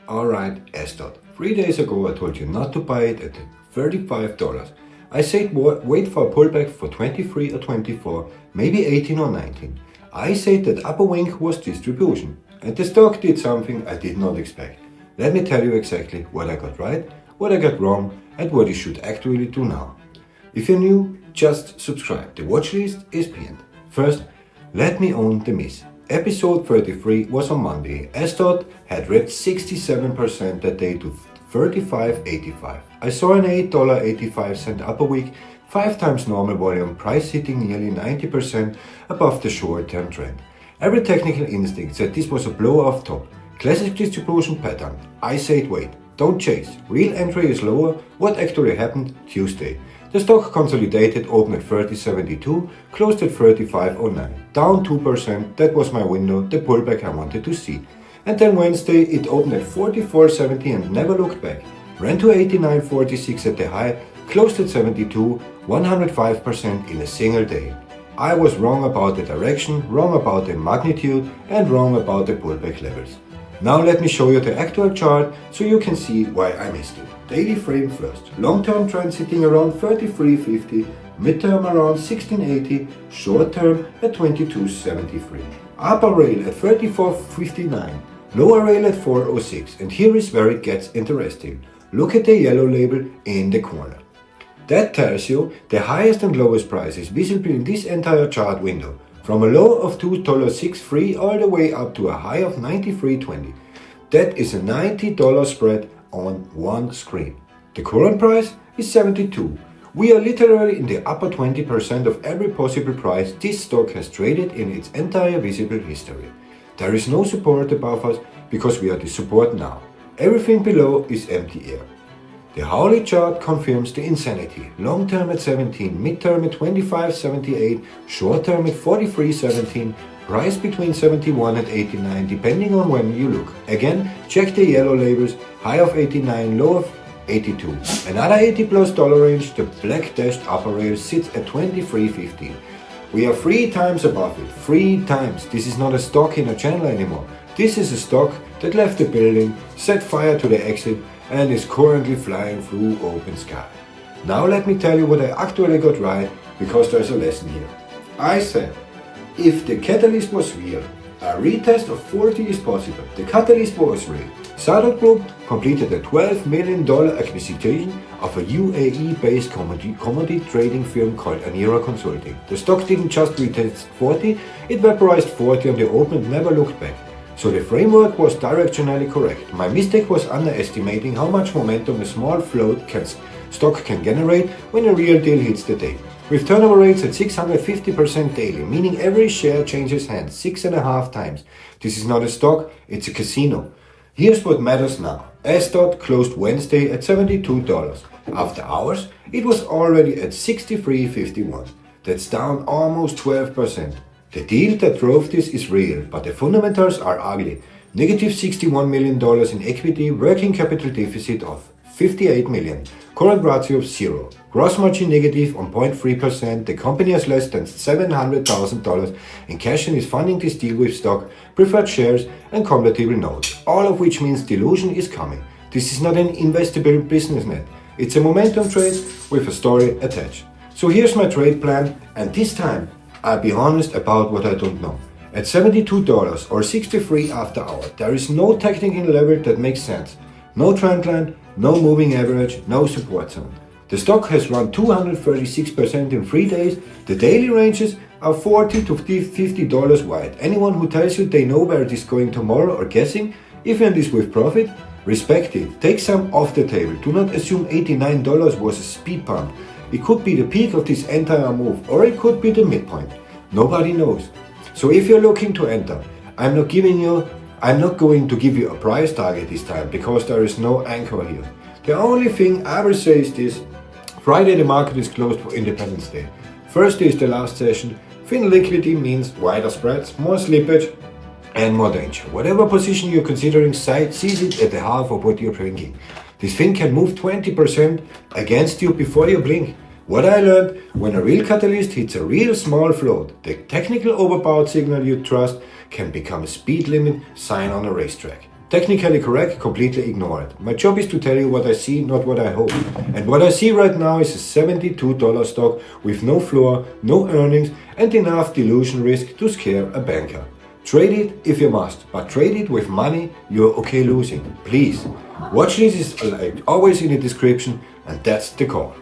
Alright, SDOT. 3 days ago I told you not to buy it at $35. I said wait for a pullback for 23 or 24, maybe 18 or 19. I said that upper wing was distribution, and the stock did something I did not expect. Let me tell you exactly what I got right, what I got wrong, and what you should actually do now. If you're new, just subscribe. The watch list is pinned. First, let me own the miss. Episode 33 was on Monday. SDOT had ripped 67% that day to $35.85. I saw an $8.85 upper week, 5 times normal volume, price hitting nearly 90% above the short-term trend. Every technical instinct said this was a blow-off top. Classic distribution pattern. I said wait, don't chase. Real entry is lower. What actually happened? Tuesday. The stock consolidated, opened at 30.72, closed at 35.09, down 2%. That was my window, the pullback I wanted to see. And then Wednesday it opened at 44.70 and never looked back. Ran to 89.46 at the high, closed at 72, 105% in a single day. I was wrong about the direction, wrong about the magnitude, and wrong about the pullback levels. Now let me show you the actual chart so you can see why I missed it. Daily frame first. Long-term trend sitting around 33.50, mid-term around 16.80, short-term at 22.73. Upper rail at 34.59, lower rail at 4.06, and here is where it gets interesting. Look at the yellow label in the corner. That tells you the highest and lowest prices visible in this entire chart window, from a low of $2.63 all the way up to a high of $93.20. That is a $90 spread on one screen. The current price is 72. We are literally in the upper 20% of every possible price this stock has traded in its entire visible history. There is no support above us because we are the support now. Everything below is empty air. The hourly chart confirms the insanity. Long term at 17, mid term at 25.78, short term at 43.17, price between 71 and 89 depending on when you look. Again, check the yellow labels, high of 89, low of 82. Another $80+ range, the black dashed upper rail sits at 23.15. We are 3 times above it, 3 times. This is not a stock in a channel anymore. This is a stock that left the building, set fire to the exit, and is currently flying through open sky. Now let me tell you what I actually got right, because there's a lesson here. I said, if the catalyst was real, a retest of 40 is possible. The catalyst was real. SDOT Group completed a $12 million acquisition of a UAE-based commodity trading firm called Anira Consulting. The stock didn't just retest 40, it vaporized 40 on the open and never looked back. So the framework was directionally correct. My mistake was underestimating how much momentum a small float stock can generate when a real deal hits the tape. With turnover rates at 650% daily, meaning every share changes hands 6.5 times. This is not a stock, it's a casino. Here's what matters now. SDOT closed Wednesday at $72. After hours, it was already at $63.51. That's down almost 12%. The deal that drove this is real, but the fundamentals are ugly. Negative $61 million in equity, working capital deficit of $58 million, current ratio of 0, gross margin negative on 0.3%, the company has less than $700,000 in cash and is funding this deal with stock, preferred shares and convertible notes, all of which means dilution is coming. This is not an investable business net, it's a momentum trade with a story attached. So here's my trade plan, and this time I'll be honest about what I don't know. At $72 or 63 after hour, there is no technical level that makes sense. No trend line, no moving average, no support zone. The stock has run 236% in 3 days. The daily ranges are $40 to $50 wide. Anyone who tells you they know where it is going tomorrow or guessing, if and is with profit, respect it. Take some off the table. Do not assume $89 was a speed pump. It could be the peak of this entire move, or it could be the midpoint. Nobody knows. So if you're looking to enter, I'm not going to give you a price target this time because there is no anchor here. The only thing I will say is this: Friday the market is closed for Independence Day. Thursday is the last session. Thin liquidity means wider spreads, more slippage and more danger. Whatever position you're considering, seize it at the half of what you're drinking. This thing can move 20% against you before you blink. What I learned, when a real catalyst hits a real small float, the technical overpowered signal you trust can become a speed limit sign on a racetrack. Technically correct, completely ignore it. My job is to tell you what I see, not what I hope. And what I see right now is a $72 stock with no floor, no earnings, and enough dilution risk to scare a banker. Trade it if you must, but trade it with money you're okay losing. Please. Watch list is like always in the description, and that's the call.